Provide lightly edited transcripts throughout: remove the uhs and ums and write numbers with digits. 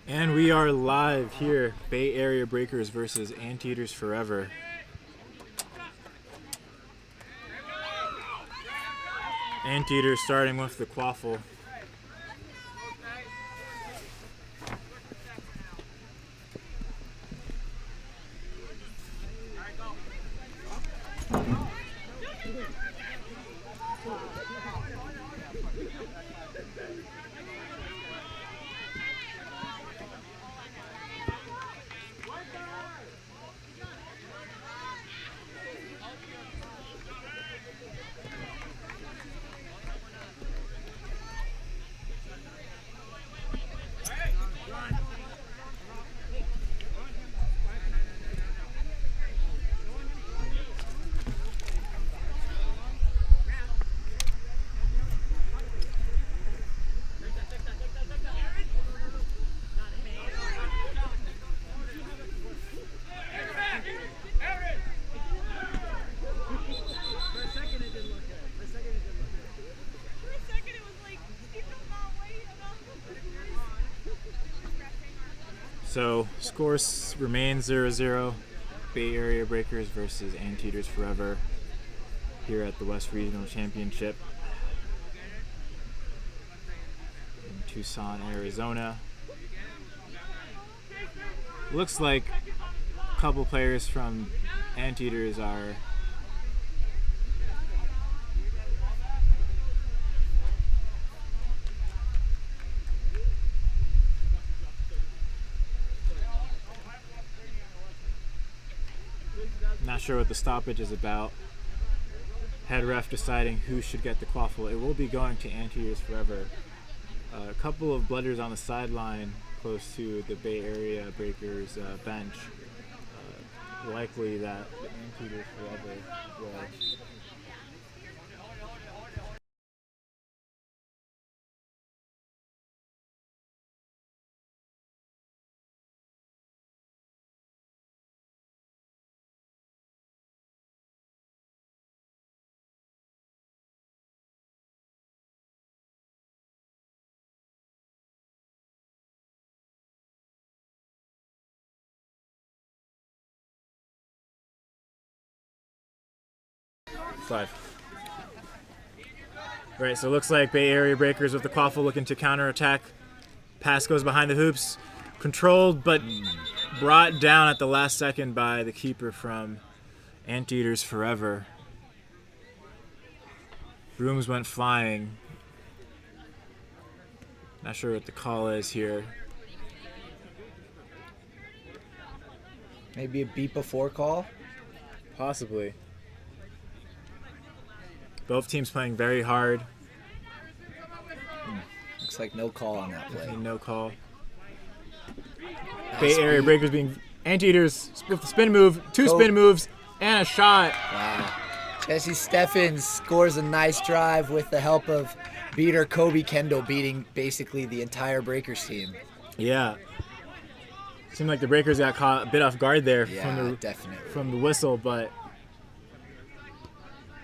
And we are live here, Bay Area Breakers versus Anteaters Forever. Anteaters starting with the quaffle. So, scores remain 0-0. Bay Area Breakers versus Anteaters Forever here at the West Regional Championship in Tucson, Arizona. Looks like a couple players from Anteaters are not sure what the stoppage is about. Head ref deciding who should get the quaffle. It will be going to Anteaters Forever. A couple of blooders on the sideline close to the Bay Area Breakers bench. Likely that Anteaters Forever will. 5. Right, so it looks like Bay Area Breakers with the quaffle looking to counterattack. Pass goes behind the hoops. Controlled, but brought down at the last second by the keeper from Anteaters Forever. Brooms went flying. Not sure what the call is here. Maybe a beat before call? Possibly. Both teams playing very hard. Looks like no call on that play. No call. Nice Bay Area beat. Breakers being Anteaters with the spin move, two spin moves, and a shot. Wow. Jesse Steffens scores a nice drive with the help of beater Kobe Kendall beating basically the entire Breakers team. Yeah. Seemed like the Breakers got caught a bit off guard there Definitely. from the whistle, but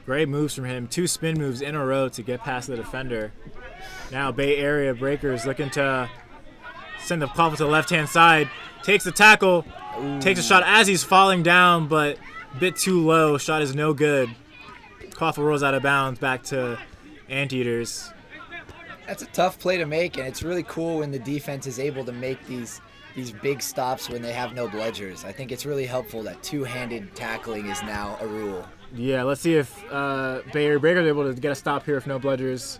great moves from him. Two spin moves in a row to get past the defender. Now Bay Area Breakers looking to send the quaffle to the left-hand side. Takes the tackle. Ooh. Takes a shot as he's falling down, but a bit too low. Shot is no good. Quaffle rolls out of bounds back to Anteaters. That's a tough play to make, and it's really cool when the defense is able to make these big stops when they have no bludgers. I think it's really helpful that two-handed tackling is now a rule. Yeah, let's see if Bay Area Breakers are able to get a stop here if no bludgers.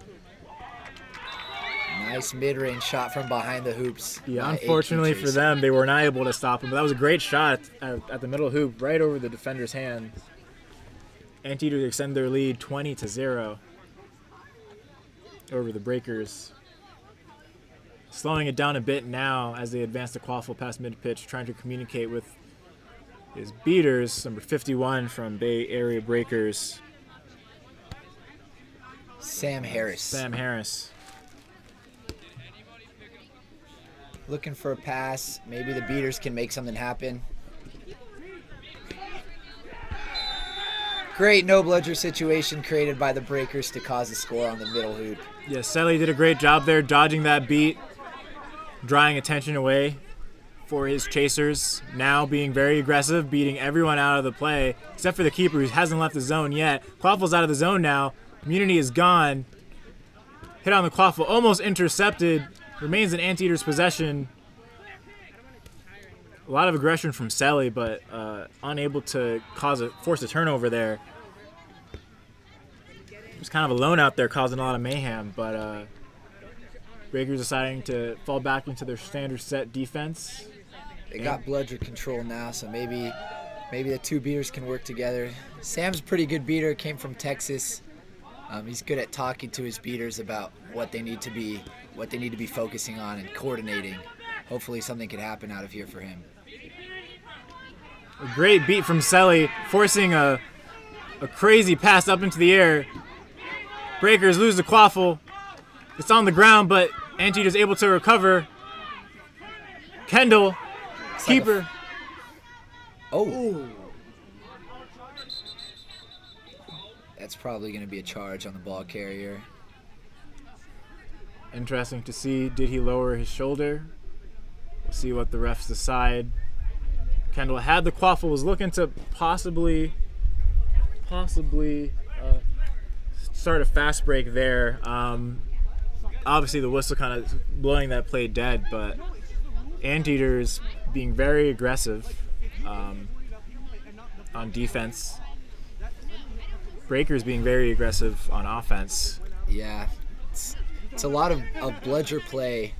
Nice mid-range shot from behind the hoops. Yeah, unfortunately for them, they were not able to stop him. But that was a great shot at the middle hoop, right over the defender's hand. Anteaters extend their lead 20-0 over the Breakers. Slowing it down a bit now as they advance the quaffle past mid-pitch, trying to communicate with his beaters, number 51 from Bay Area Breakers. Sam Harris. Sam Harris. Looking for a pass. Maybe the beaters can make something happen. Great no bludger situation created by the Breakers to cause a score on the middle hoop. Yeah, Selly did a great job there dodging that beat. drawing attention away for his chasers, now being very aggressive, beating everyone out of the play, except for the keeper who hasn't left the zone yet. Quaffle's out of the zone now. Immunity is gone. Hit on the Quaffle, almost intercepted. Remains in Anteater's possession. A lot of aggression from Selly, but unable to force a turnover there. There's kind of a lone out there causing a lot of mayhem, but Breakers deciding to fall back into their standard set defense. They got bludger control now, so maybe the two beaters can work together. Sam's a pretty good beater, came from Texas. He's good at talking to his beaters about what they need to be focusing on and coordinating. Hopefully something can happen out of here for him. A great beat from Selly, forcing a crazy pass up into the air. Breakers lose the Quaffle. It's on the ground, but Anteater's able to recover. Kendall, keeper. That's probably going to be a charge on the ball carrier. Interesting to see. Did he lower his shoulder? We'll see what the refs decide. Kendall had the Quaffle, was looking to possibly start a fast break there. Obviously, the whistle kind of blowing that play dead, but Anteater's being very aggressive on defense. Breakers being very aggressive on offense. Yeah, it's a lot of bludger play,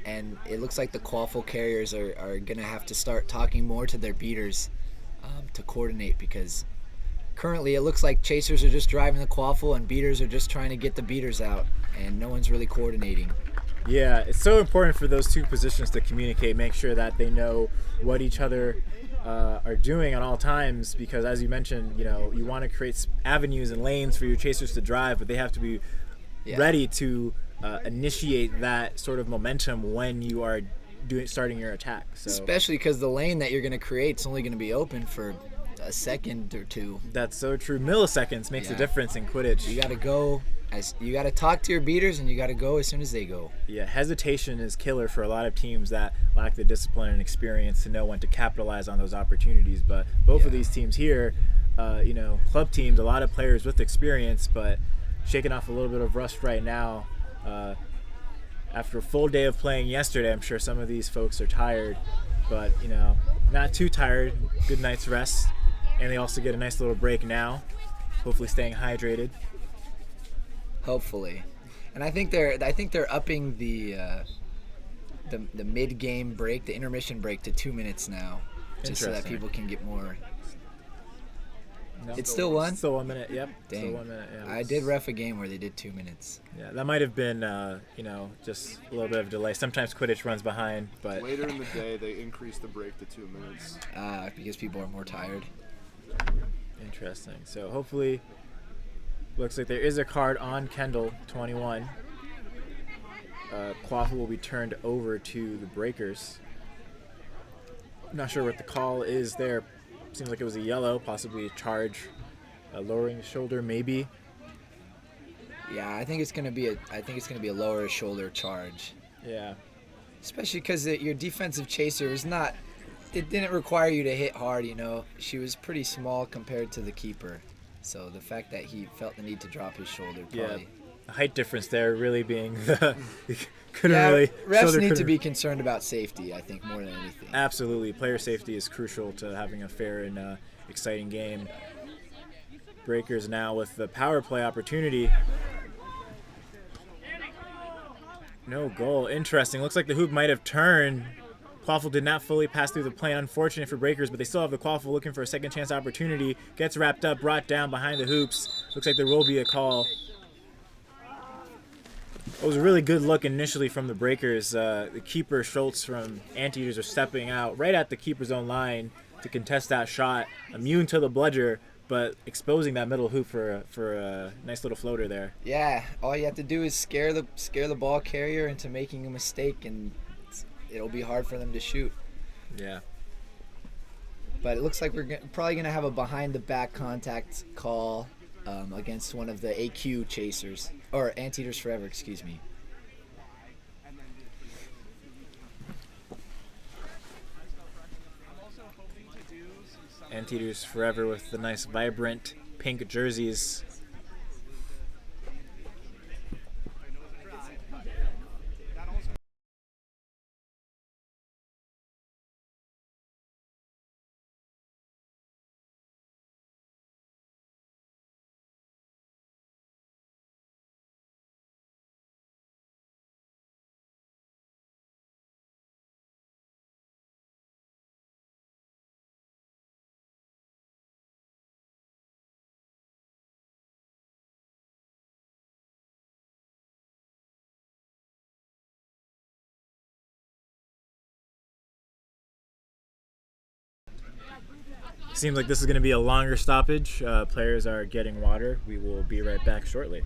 and it looks like the Quaffle carriers are going to have to start talking more to their beaters to coordinate, because currently it looks like chasers are just driving the Quaffle and beaters are just trying to get the beaters out, and no one's really coordinating. Yeah, it's so important for those two positions to communicate, make sure that they know what each other are doing at all times, because as you mentioned, you want to create avenues and lanes for your chasers to drive, but they have to be ready to initiate that sort of momentum when you are starting your attack. So, especially because the lane that you're going to create is only going to be open for a second or two. That's so true. Milliseconds makes a difference in Quidditch. You got to go. You got to talk to your beaters, and you got to go as soon as they go. Yeah, hesitation is killer for a lot of teams that lack the discipline and experience to know when to capitalize on those opportunities. But both of these teams here, club teams, a lot of players with experience, but shaking off a little bit of rust right now. After a full day of playing yesterday, I'm sure some of these folks are tired, but not too tired. Good night's rest, and they also get a nice little break now. Hopefully, staying hydrated. Hopefully, and I think they're upping the mid-game break, the intermission break, to 2 minutes now, just so that people can get more. No, it's still one? Still 1 minute, yep. Dang. Still 1 minute, yeah. I did ref a game where they did 2 minutes. Yeah, that might have been, just a little bit of a delay. Sometimes Quidditch runs behind, but... Later in the day, they increased the break to 2 minutes. Because people are more tired. Interesting. So hopefully, looks like there is a card on Kendall, 21. Quaffle will be turned over to the Breakers. Not sure what the call is there. Seems like it was a yellow, possibly a charge, lowering the shoulder, maybe. Yeah, I think it's gonna be a lower shoulder charge. Yeah. Especially because your defensive chaser is not. It didn't require you to hit hard. She was pretty small compared to the keeper, so the fact that he felt the need to drop his shoulder probably. Yeah. The height difference there really being the. Refs need to be concerned about safety, I think, more than anything. Absolutely. Player safety is crucial to having a fair and exciting game. Breakers now with the power play opportunity. No goal. Interesting. Looks like the hoop might have turned. Quaffle did not fully pass through the plane. Unfortunate for Breakers, but they still have the Quaffle looking for a second chance opportunity. Gets wrapped up, brought down behind the hoops. Looks like there will be a call. It was a really good look initially from the Breakers. The keeper, Schultz from Anteaters, are stepping out right at the keeper's own line to contest that shot. Immune to the bludger, but exposing that middle hoop for a nice little floater there. Yeah, all you have to do is scare the ball carrier into making a mistake, and it'll be hard for them to shoot. Yeah. But it looks like we're probably going to have a behind-the-back contact call against one of the AQ chasers. Or Anteaters Forever, excuse me. Anteaters forever with the nice vibrant pink jerseys. Seems like this is going to be a longer stoppage. Players are getting water. We will be right back shortly.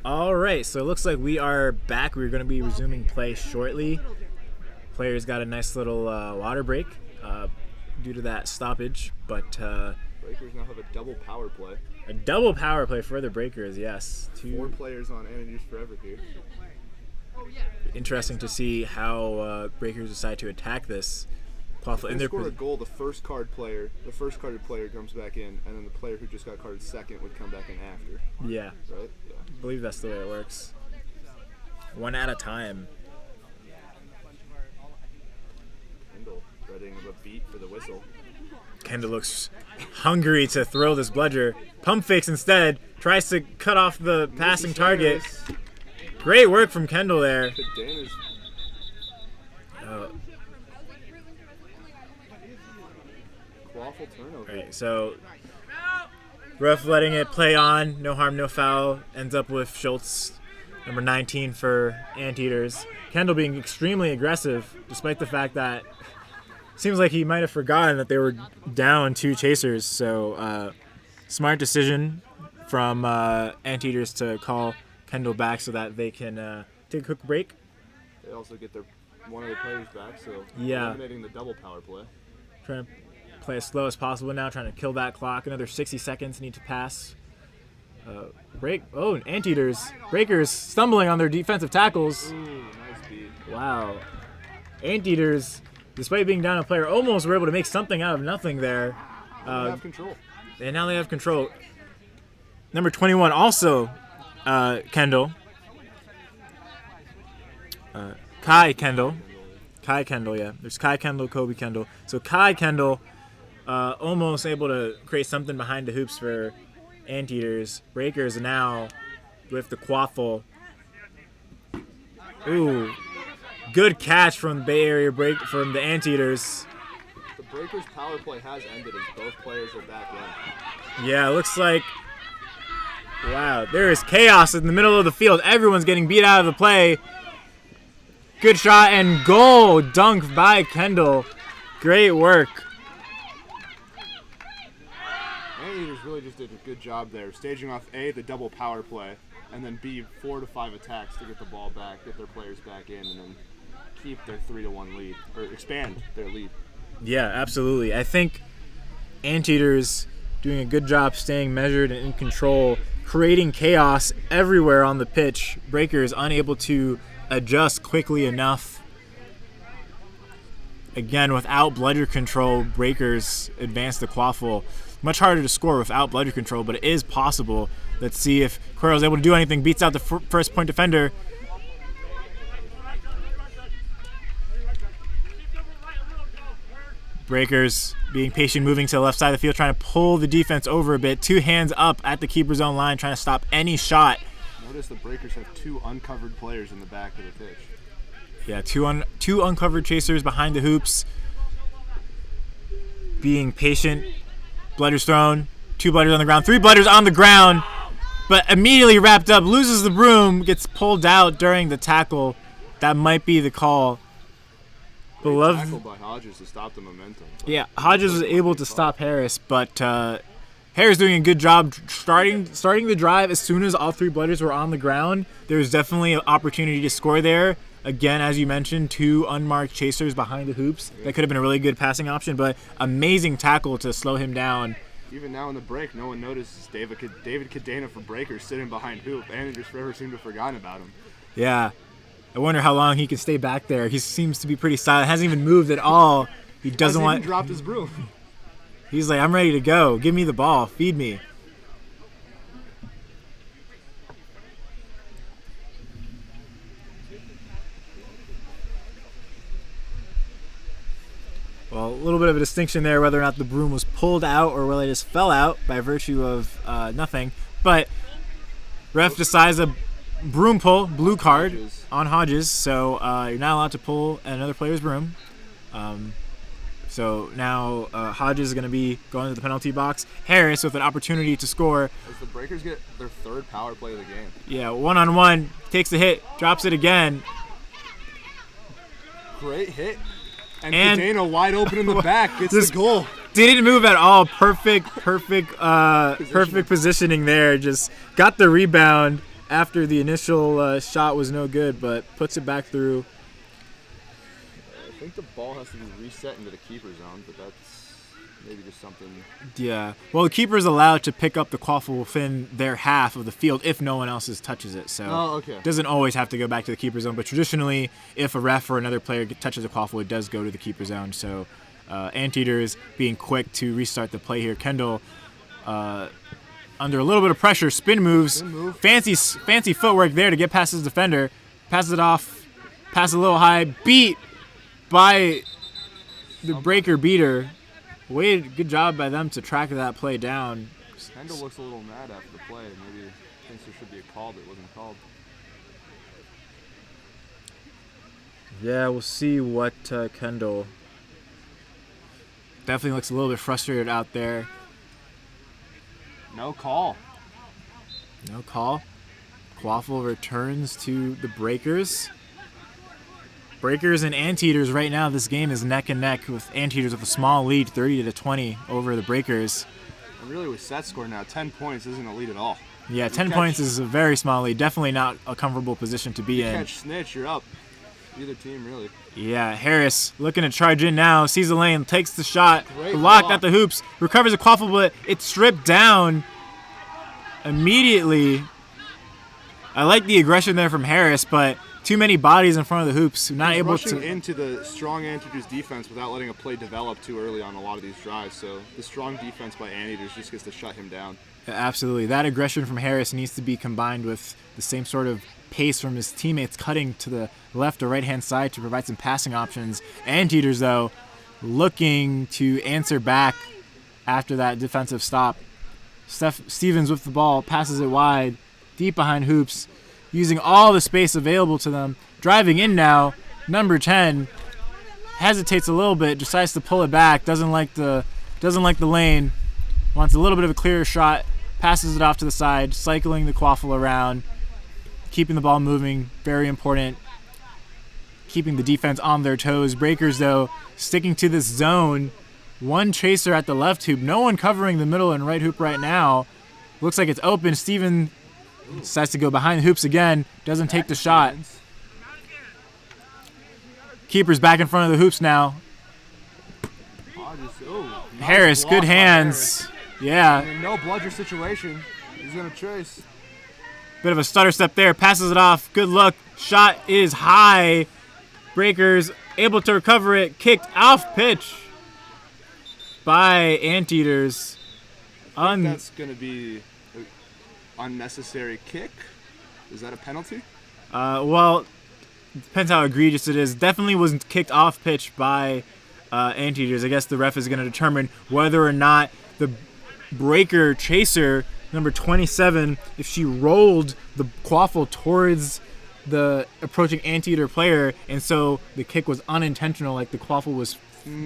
All right, so it looks like we are back. We're going to be resuming play shortly. Players got a nice little water break due to that stoppage, but Breakers now have a double power play. a double power play for the Breakers, yes. 4 players on Anteaters Forever here. Interesting to see how Breakers decide to attack this. If they score a goal, the first carded player comes back in, and then the player who just got carded second would come back in after. Yeah. Right? Yeah. I believe that's the way it works. One at a time. Kendall readying a beat for the whistle. Kendall looks hungry to throw this bludger. Pump fakes instead. Tries to cut off the passing target. Great work from Kendall there. Awful turnover. Right, so ref letting it play on. No harm, no foul. Ends up with Schultz, number 19 for Anteaters. Kendall being extremely aggressive, despite the fact that seems like he might have forgotten that they were down 2 chasers. So smart decision from Anteaters to call Kendall back so that they can take a quick break. They also get one of their players back, so yeah, eliminating the double power play. Trying to play as slow as possible now, trying to kill that clock. Another 60 seconds need to pass. Break. Oh, Anteaters. Breakers stumbling on their defensive tackles. Ooh, nice beat. Wow. Anteaters, despite being down a player, almost were able to make something out of nothing there. They have control. And now they have control. Number 21 also Kendall. Kai Kendall. Kai Kendall, yeah. There's Kai Kendall, Kobe Kendall. So Kai Kendall almost able to create something behind the hoops for Anteaters. Breakers now with the quaffle. Ooh, good catch from the Bay Area from the Anteaters. The Breakers' power play has ended as both players are back in. Yeah, it looks like, wow, there is chaos in the middle of the field. Everyone's getting beat out of the play. Good shot and goal, dunk by Kendall. Great work. really just did a good job there, staging off A, the double power play, and then B, 4 to 5 attacks to get the ball back, get their players back in, and then keep their 3-1 lead, or expand their lead. Yeah, absolutely. I think Anteater's doing a good job staying measured and in control, creating chaos everywhere on the pitch. Breakers unable to adjust quickly enough. Again, without bludger control, Breakers advance the quaffle. Much harder to score without bludger control, but it is possible. Let's see if Quero's able to do anything. Beats out the first point defender. Breakers being patient, moving to the left side of the field, trying to pull the defense over a bit. 2 hands up at the keeper's own line, trying to stop any shot. Notice the Breakers have 2 uncovered players in the back of the pitch. Yeah, two uncovered chasers behind the hoops. Being patient. Blooders thrown. 2 blooders on the ground. 3 blooders on the ground. But immediately wrapped up. Loses the broom. Gets pulled out during the tackle. That might be the call. Beloved tackle by Hodges to stop the momentum. Yeah, Hodges was able to stop Harris, but Harris doing a good job starting the drive as soon as all 3 blooders were on the ground. There was definitely an opportunity to score there. Again, as you mentioned, 2 unmarked chasers behind the hoops. That could have been a really good passing option, but amazing tackle to slow him down. Even now in the break, no one notices David Cadena for Breakers sitting behind hoop, and just forever seemed to have forgotten about him. Yeah. I wonder how long he can stay back there. He seems to be pretty silent. Hasn't even moved at all. He doesn't want. He dropped his broom. He's like, I'm ready to go. Give me the ball. Feed me. Well, a little bit of a distinction there, whether or not the broom was pulled out or whether it just fell out by virtue of nothing. But ref decides a broom pull, blue card on Hodges, so you're not allowed to pull another player's broom. So now Hodges is going to be going to the penalty box. Harris with an opportunity to score. As the Breakers get their 3rd power play of the game. Yeah, 1-on-1, takes the hit, drops it again. Great hit. And Cadena wide open in the back gets the goal. Didn't move at all. Perfect positioning there. Just got the rebound after the initial shot was no good, but puts it back through. I think the ball has to be reset into the keeper zone, but that's maybe just something. Yeah. Well, the keeper's allowed to pick up the quaffle within their half of the field if no one else touches it. So it doesn't always have to go back to the keeper zone, but traditionally, if a ref or another player touches the quaffle, it does go to the keeper zone. So Anteater is being quick to restart the play here. Kendall under a little bit of pressure, spin moves, fancy footwork there to get past his defender, passes it off, passes a little high, beat by the Breaker beater. Good job by them to track that play down. Kendall looks a little mad after the play. Maybe thinks there should be a call that wasn't called. Yeah, we'll see what Kendall. Definitely looks a little bit frustrated out there. No call. No call. Quaffle returns to the Breakers. Breakers and Anteaters right now, this game is neck and neck with Anteaters with a small lead, 30-20 over the Breakers. And really with set score now, 10 points isn't a lead at all. Yeah, 10 points is a very small lead. Definitely not a comfortable position to be in. Catch snitch, you're up. Either team, really. Yeah, Harris looking to charge in now, sees the lane, takes the shot, blocked at the hoops, recovers a quaffle, but it's stripped down immediately. I like the aggression there from Harris, but too many bodies in front of the hoops, not able rushing to into the strong Anteaters defense without letting a play develop too early on a lot of these drives. So the strong defense by Anteaters just gets to shut him down. Yeah, absolutely. That aggression from Harris needs to be combined with the same sort of pace from his teammates cutting to the left or right-hand side to provide some passing options. Anteaters, though, looking to answer back after that defensive stop. Stevens with the ball, passes it wide, deep behind hoops, using all the space available to them. Driving in now, number 10 hesitates a little bit, decides to pull it back, doesn't like the lane, wants a little bit of a clearer shot, passes it off to the side, cycling the quaffle around, keeping the ball moving, very important. Keeping the defense on their toes. Breakers, though, sticking to this zone, One chaser at the left hoop. No one covering the middle and right hoop right now. Looks like it's open. Steven decides to go behind the hoops again. Doesn't take the shot. Keeper's back in front of the hoops now. Harris, good hands. Harris. Yeah. No bludger situation. He's going to chase. Bit of a stutter step there. Passes it off. Good look. Shot is high. Breakers able to recover it. Kicked off pitch by Anteaters. That's going to be an unnecessary kick. Is that a penalty? Well, depends how egregious it is. Definitely wasn't kicked off pitch by Anteaters. I guess the ref is going to determine whether or not the breaker chaser, number 27, if she rolled the quaffle towards the approaching Anteater player, and so the kick was unintentional, like the quaffle was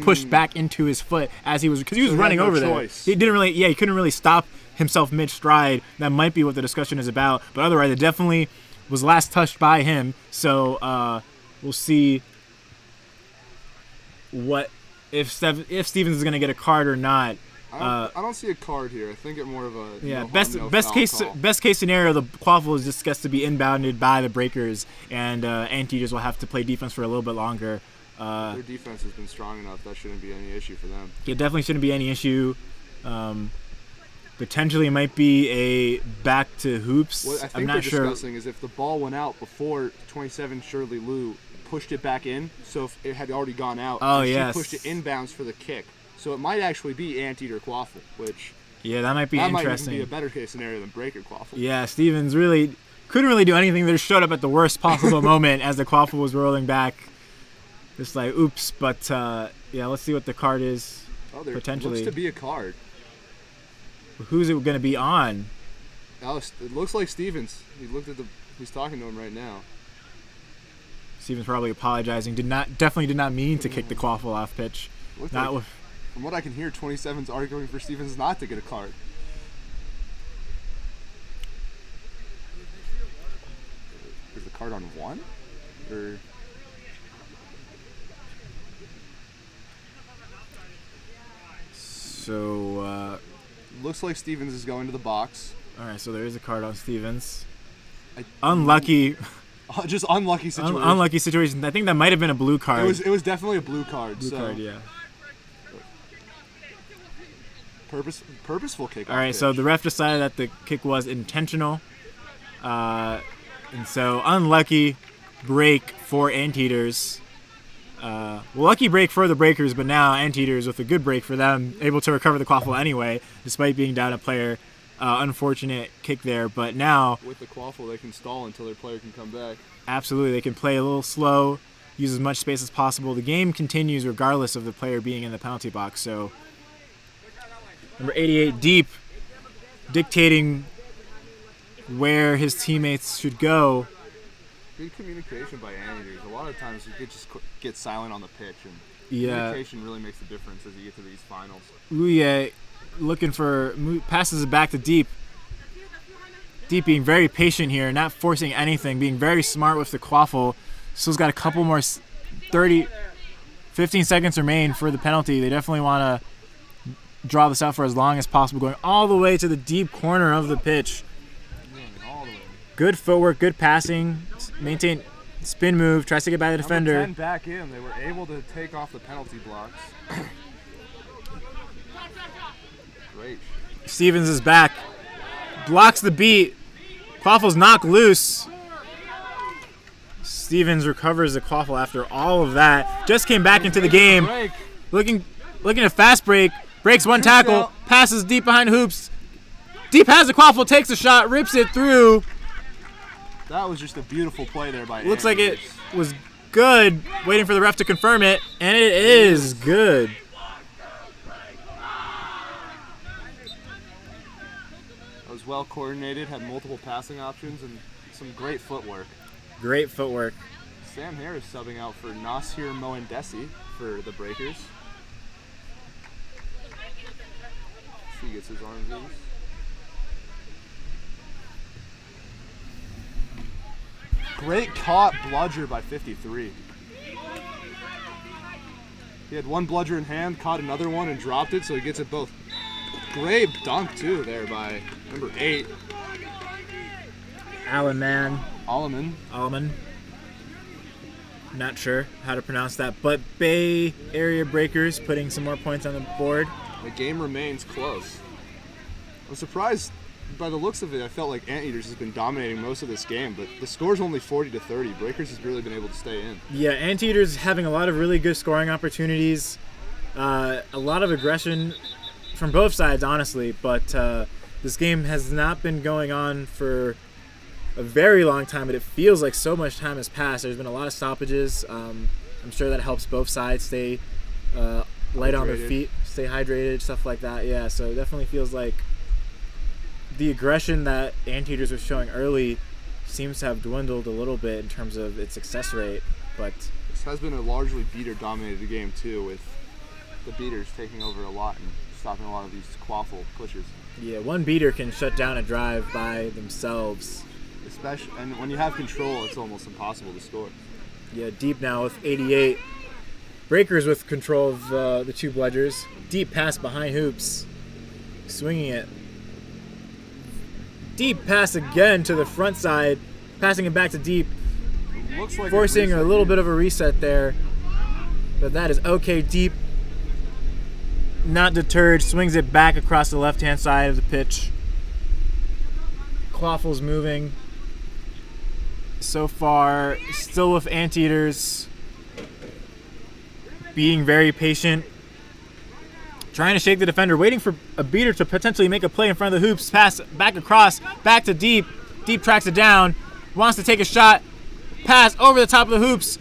pushed back into his foot as he was, because he was running over there. He couldn't really stop himself mid-stride. That might be what the discussion is about, but otherwise it definitely was last touched by him. So we'll see what if Stevens is going to get a card or not. I don't see a card here. I think it more of a best case scenario. The quaffle is just gets to be inbounded by the breakers, and Anteaters will have to play defense for a little bit longer. Their defense has been strong enough. That shouldn't be any issue for them. It definitely shouldn't be any issue. Potentially it might be a back to hoops. What I think they're discussing is if the ball went out before 27 Shirley Liu pushed it back in, so if it had already gone out, she pushed it inbounds for the kick. So it might actually be Anteater quaffle, which that might be interesting. That might even be a better case scenario than breaker quaffle. Yeah, Stevens really couldn't really do anything. They just showed up at the worst possible moment as the quaffle was rolling back. Just like, oops. But let's see what the card is. Potentially looks to be a card. Who's it going to be on? It looks like Stevens. He's talking to him right now. Stevens probably apologizing. Definitely did not mean to kick the quaffle off pitch. From what I can hear, 27's arguing for Stevens not to get a card. Is the card on one? Or so looks like Stevens is going to the box. All right, so there is a card on Stevens. Unlucky. Just unlucky situation. Unlucky situation. I think that might have been a blue card. It was definitely a blue card. Blue card, yeah. Purposeful kick. All right, so the ref decided that the kick was intentional, and so unlucky break for Anteaters. Lucky break for the breakers, but now Anteaters with a good break for them, able to recover the quaffle anyway, despite being down a player. Unfortunate kick there, but now with the quaffle they can stall until their player can come back. Absolutely, they can play a little slow, use as much space as possible. The game continues regardless of the player being in the penalty box. So number 88 deep, dictating where his teammates should go. Good communication by Anteaters. A lot of times you could just get silent on the pitch, and communication really makes a difference as you get to these finals. Ouye looking for passes it back to Deep. Deep being very patient here, not forcing anything, being very smart with the quaffle. Still's got a couple more 15 seconds remain for the penalty. They definitely want to draw this out for as long as possible, going all the way to the deep corner of the pitch. Good footwork, good passing, maintain spin move, tries to get by the defender. Number 10 back in. They were able to take off the penalty blocks. Great. Stevens is back, blocks the beat. Quaffle's knocked loose. Stevens recovers the quaffle after all of that. Just came back into the game. Looking to fast break. Breaks one tackle. Passes Deep behind hoops. Deep has the quaffle, takes a shot, rips it through. That was just a beautiful play there by Looks like it was good. Waiting for the ref to confirm it, and it is good. That was well coordinated, had multiple passing options, and some great footwork. Great footwork. Sam Harris subbing out for Nasir Moendesi for the Breakers. He gets his arms loose. Great caught bludger by 53. He had one bludger in hand, caught another one, and dropped it, so he gets it both. Great dunk, too, there by number 8. Alleman. Not sure how to pronounce that, but Bay Area Breakers putting some more points on the board. The game remains close. I'm surprised by the looks of it. I felt like Anteaters has been dominating most of this game, but the score's only 40-30. Breakers has really been able to stay in. Yeah, Anteaters having a lot of really good scoring opportunities, a lot of aggression from both sides, honestly, but this game has not been going on for a very long time, but it feels like so much time has passed. There's been a lot of stoppages. I'm sure that helps both sides stay light on their feet, stay hydrated, stuff like that. Yeah, so it definitely feels like the aggression that Anteaters was showing early seems to have dwindled a little bit in terms of its success rate. But this has been a largely beater-dominated game, too, with the beaters taking over a lot and stopping a lot of these quaffle pushes. Yeah, one beater can shut down a drive by themselves. Especially, and when you have control, it's almost impossible to score. Yeah, Deep now with 88. Breakers with control of the two bludgers. Deep pass behind hoops. Swinging it. Deep pass again to the front side. Passing it back to Deep. Looks like forcing a little bit of a reset there. But that is okay. Deep, not deterred, swings it back across the left-hand side of the pitch. Quaffle's moving. So far, still with Anteaters being very patient, trying to shake the defender, waiting for a beater to potentially make a play in front of the hoops. Pass back across, back to Deep. Deep tracks it down, wants to take a shot. Pass over the top of the hoops.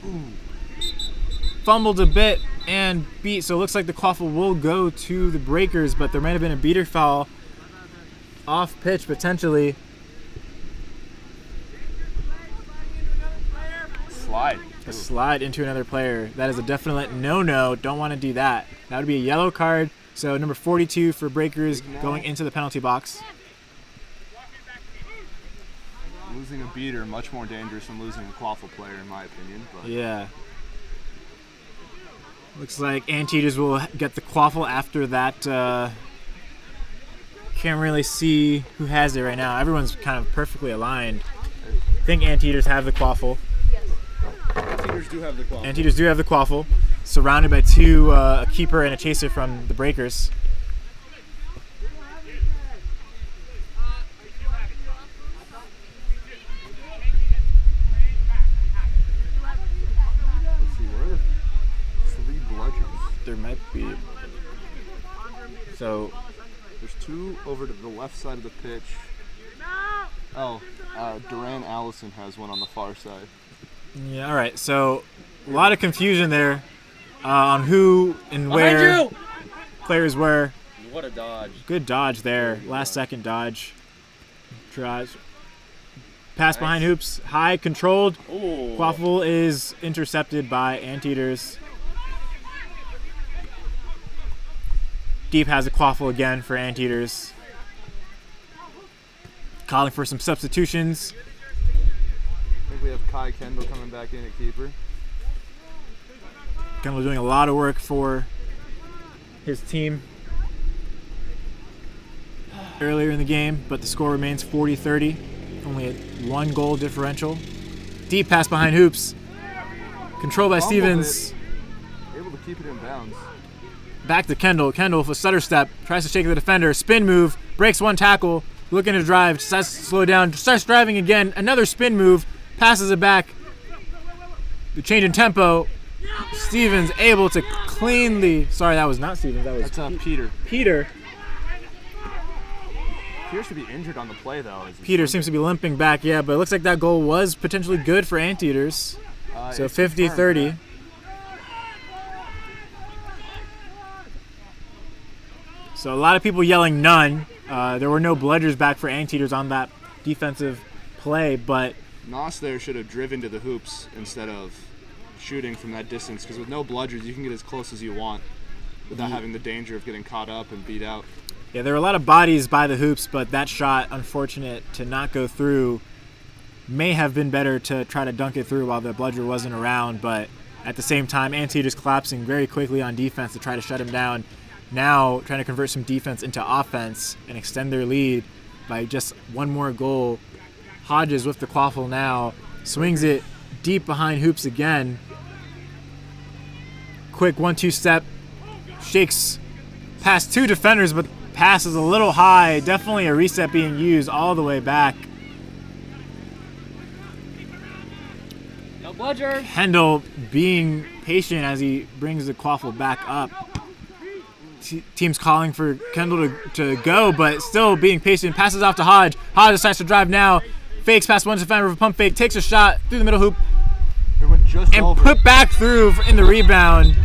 Fumbled a bit and beat, so it looks like the quaffle will go to the Breakers, but there might have been a beater foul off pitch potentially. A slide into another player. That is a definite no-no. Don't want to do that. That would be a yellow card. So number 42 for Breakers going into the penalty box. Losing a beater much more dangerous than losing a quaffle player, in my opinion. But yeah. Looks like Anteaters will get the quaffle after that. Can't really see who has it right now. Everyone's kind of perfectly aligned. I think Anteaters have the quaffle. Anteaters do have the quaffle. Anteaters do have the quaffle, surrounded by two, a keeper and a chaser from the Breakers. Let's see, where are the 3 bludgers? There might be. So there's 2 over to the left side of the pitch. Oh, Duran Allison has one on the far side. yeah, all right. So a lot of confusion there on who and where players were. What a dodge. Good dodge there. Last second dodge. Drives. Pass behind hoops. High, controlled. Ooh. Quaffle is intercepted by Anteaters. Deep has a quaffle again for Anteaters. Calling for some substitutions. I think we have Kai Kendall coming back in at keeper. Kendall doing a lot of work for his team earlier in the game, but the score remains 40-30. Only a 1-goal differential. Deep pass behind hoops. Controlled by Stevens. Able to keep it in bounds. Back to Kendall. Kendall with a stutter step. Tries to shake the defender. Spin move. Breaks one tackle. Looking to drive. Decides to slow down. Starts driving again. Another spin move. Passes it back. The change in tempo. Stevens able to cleanly. Sorry, that was not Stevens. That was Peter. Peter. Appears to be injured on the play, though. Peter seems to be limping back, yeah, but it looks like that goal was potentially good for Anteaters. So 50-30. So a lot of people yelling none. There were no bludgers back for Anteaters on that defensive play, but Noss there should have driven to the hoops instead of shooting from that distance, because with no bludgers, you can get as close as you want without having the danger of getting caught up and beat out. Yeah, there were a lot of bodies by the hoops, but that shot, unfortunate to not go through. May have been better to try to dunk it through while the bludger wasn't around, but At the same time, Anteater's collapsing very quickly on defense to try to shut him down. Now trying to convert some defense into offense and extend their lead by just one more goal. Hodges with the quaffle now, swings it deep behind hoops again. Quick 1-2 step, shakes past 2 defenders, but pass is a little high. Definitely a reset being used all the way back. No bludger. Kendall being patient as he brings the quaffle back up. Team's calling for Kendall to go, but still being patient. Passes off to Hodge. Hodge decides to drive now. Fakes past one defender with a pump fake. Takes a shot through the middle hoop. It went just and over. Put back through in the rebound.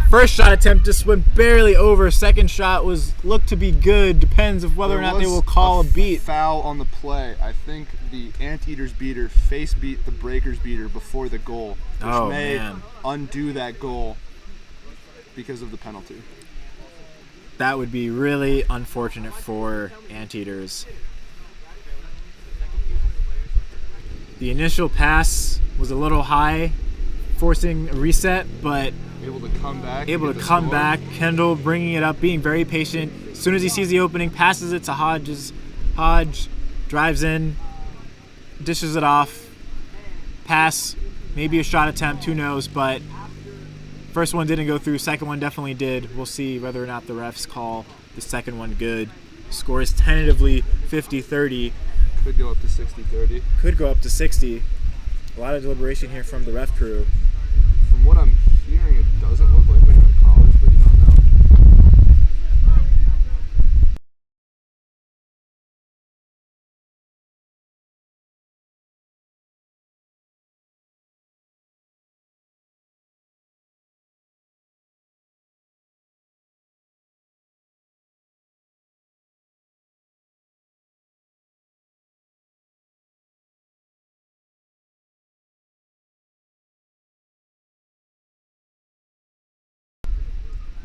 First shot attempt just went barely over. Second shot looked to be good. Depends of whether or not they will call a beat. Foul on the play. I think the Anteater's beater face beat the Breakers beater before the goal, which may undo that goal because of the penalty. That would be really unfortunate for Anteaters. The initial pass was a little high, forcing a reset, but able to come back. Kendall bringing it up, being very patient. As soon as he sees the opening, passes it to Hodges. Hodge drives in, dishes it off. Pass, maybe a shot attempt, who knows, but first one didn't go through, second one definitely did. We'll see whether or not the refs call the second one good. Score is tentatively 50-30. Could go up to 60-30. Could go up to 60. A lot of deliberation here from the ref crew. From what I'm hearing, it doesn't look like they're going to call it, but you don't know.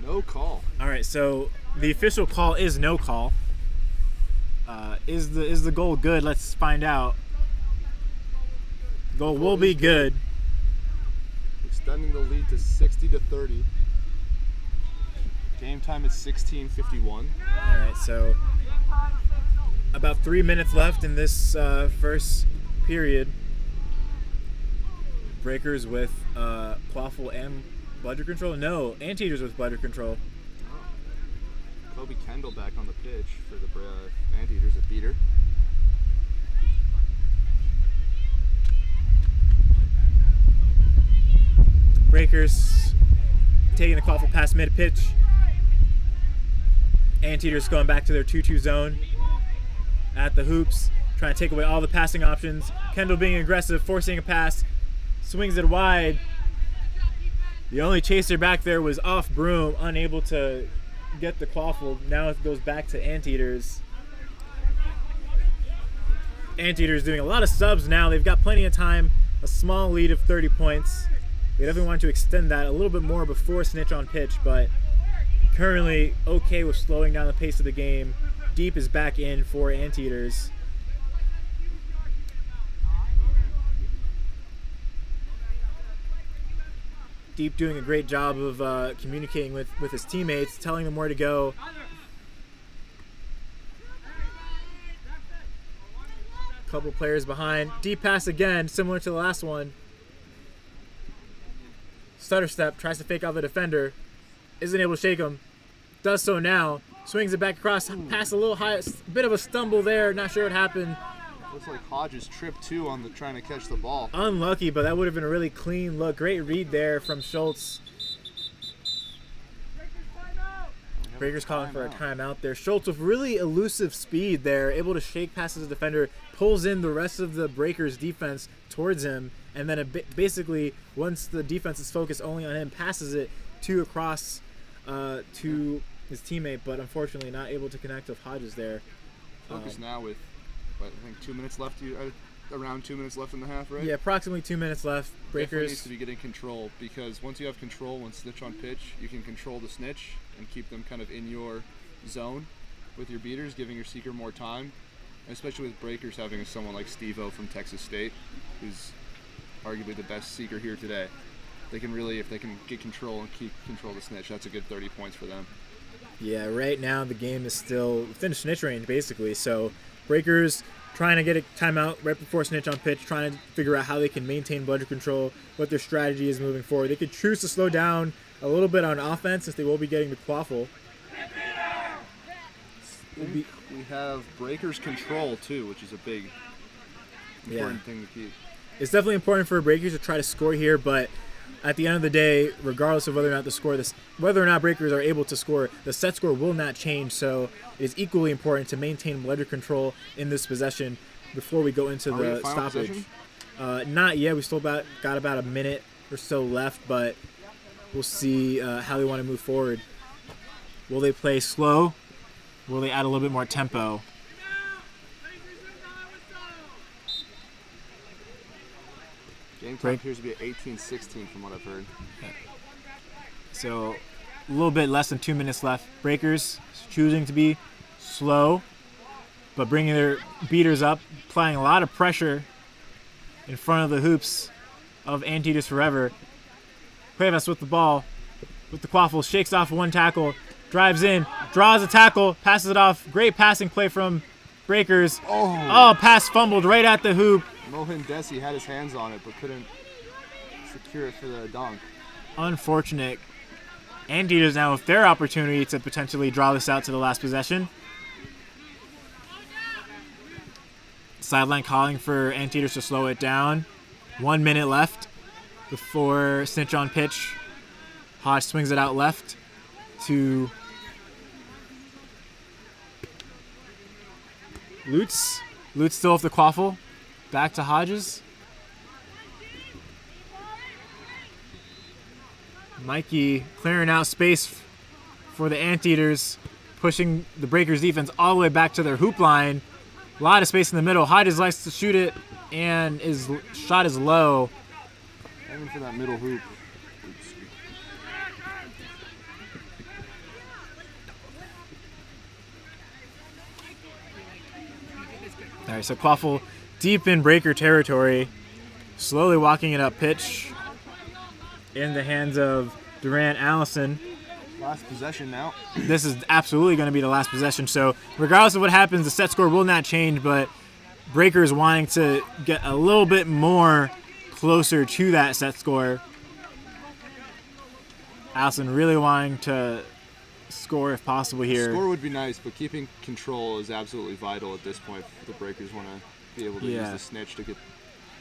No call. All right, so the official call is no call. Is the goal good? Let's find out. Goal will be good. Extending the lead to 60-30. Game time is 16:51. All right, so about 3 minutes left in this first period. Breakers with quaffle and bludger control? No, Anteaters with bludger control. Kobe Kendall back on the pitch for the Anteaters at beater. Breakers taking the quaffle past mid-pitch. Anteaters going back to their 2-2 zone at the hoops, trying to take away all the passing options. Kendall being aggressive, forcing a pass, swings it wide. The only chaser back there was off Broom, unable to get the quaffle. Now it goes back to Anteaters. Anteaters doing a lot of subs now. They've got plenty of time, a small lead of 30 points. They definitely want to extend that a little bit more before snitch on pitch, but currently okay with slowing down the pace of the game. Deep is back in for Anteaters. Deep doing a great job of communicating with his teammates, telling them where to go. Couple players behind. Deep pass again, similar to the last one. Stutter step, tries to fake out the defender. Isn't able to shake him. Does so now. Swings it back across. Pass a little high. Bit of a stumble there. Not sure what happened. Looks like Hodges tripped too on the trying to catch the ball. Unlucky, but that would have been a really clean look. Great read there from Schultz. Breakers calling for a timeout there. Schultz with really elusive speed there, able to shake past his defender, pulls in the rest of the Breakers defense towards him, and then basically, once the defense is focused only on him, passes it across to his teammate, but unfortunately not able to connect with Hodges there. Focus now with, I think 2 minutes left. Around 2 minutes left in the half, right? Yeah, approximately 2 minutes left. Breakers definitely needs to be getting control, because once you have control, when snitch on pitch, you can control the snitch and keep them kind of in your zone with your beaters, giving your seeker more time. And especially with Breakers having someone like Steve-O from Texas State, who's arguably the best seeker here today. they can really, if they can get control and keep control of the snitch, that's a good 30 points for them. Yeah, right now the game is still within snitch range, basically. So Breakers trying to get a timeout right before snitch on pitch, trying to figure out how they can maintain bludger control, what their strategy is moving forward. They could choose to slow down a little bit on offense since they will be getting the quaffle. We have Breakers control too, which is a big important thing to keep. It's definitely important for Breakers to try to score here, but at the end of the day, regardless of whether or not whether or not Breakers are able to score, the set score will not change. So it is equally important to maintain bludger control in this possession before we go into the stoppage. Not yet. We still got about a minute or so left, but we'll see how they want to move forward. Will they play slow? Will they add a little bit more tempo? Game time appears to be at 18-16 from what I've heard. So a little bit less than 2 minutes left. Breakers choosing to be slow, but bringing their beaters up, applying a lot of pressure in front of the hoops of Anteaters Forever. Cuevas with the ball, with the quaffle, shakes off one tackle, drives in, draws a tackle, passes it off. Great passing play from Breakers. Oh, pass fumbled right at the hoop. Mohin Desi had his hands on it, but couldn't secure it for the dunk. Unfortunate. Anteaters now with their opportunity to potentially draw this out to the last possession. Sideline calling for Anteaters to slow it down. 1 minute left before snitch on pitch. Hodge swings it out left to Lutz. Lutz still off the quaffle. Back to Hodges. Mikey clearing out space for the Anteaters, pushing the Breakers defense all the way back to their hoop line. A lot of space in the middle. Hodges likes to shoot it, and his shot is low. Aiming for that middle hoop. All right, so Quaffle deep in Breaker territory, slowly walking it up pitch in the hands of Durant Allison. Last possession now. This is absolutely going to be the last possession. So regardless of what happens, the set score will not change, but Breakers wanting to get a little bit more closer to that set score. Allison really wanting to score if possible here. Score would be nice, but keeping control is absolutely vital at this point. The Breakers want to be able to use the snitch to get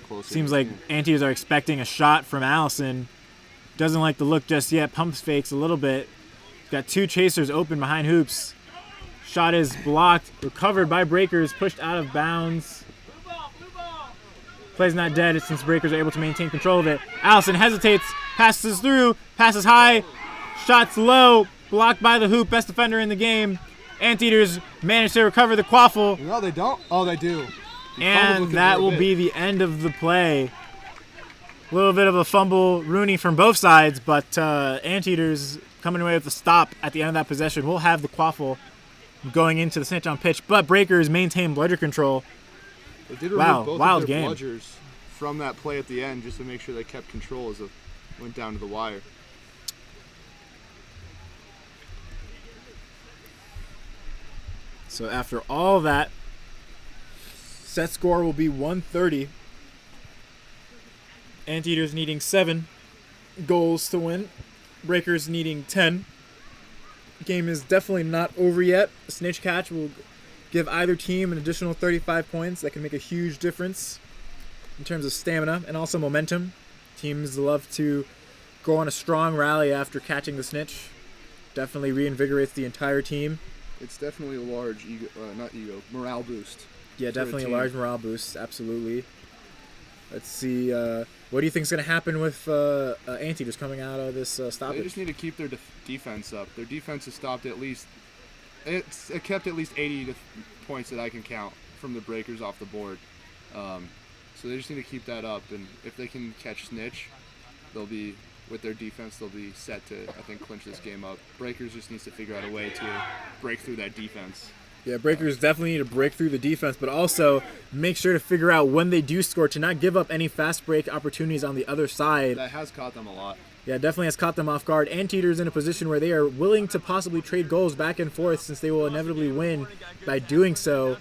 closer. Seems like Anteaters are expecting a shot from Allison. Doesn't like the look just yet. Pumps fakes a little bit. Got two chasers open behind hoops. Shot is blocked. Recovered by Breakers. Pushed out of bounds. Play's not dead since Breakers are able to maintain control of it. Allison hesitates. Passes through. Passes high. Shots low. Blocked by the hoop. Best defender in the game. Anteaters manage to recover the quaffle. No, they don't. Oh, they do. And that will be the end of the play. A little bit of a fumble Rooney from both sides, but Anteaters coming away with the stop at the end of that possession. We'll have the quaffle going into the snitch on pitch, but Breakers maintain bludger control. They did remove both wild of their game. bludgers from that play at the end just to make sure they kept control as it went down to the wire. So after all that, set score will be 130. Anteaters needing 7 goals to win. Breakers needing 10. Game is definitely not over yet. A snitch catch will give either team an additional 35 points. That can make a huge difference in terms of stamina and also momentum. Teams love to go on a strong rally after catching the snitch. Definitely reinvigorates the entire team. It's definitely a large morale boost. Yeah, definitely a large morale boost. Absolutely. Let's see. What do you think is going to happen with Anteaters coming out of this stoppage? They just need to keep their defense up. Their defense has stopped at least. It kept at least 80 points that I can count from the Breakers off the board. So they just need to keep that up. And if they can catch snitch, they'll be with their defense. They'll be set to, I think, clinch this game up. Breakers just needs to figure out a way to break through that defense. Yeah, Breakers definitely need to break through the defense, but also make sure to figure out when they do score to not give up any fast break opportunities on the other side. That has caught them a lot. Yeah, definitely has caught them off guard. Anteater's in a position where they are willing to possibly trade goals back and forth since they will inevitably win by doing so.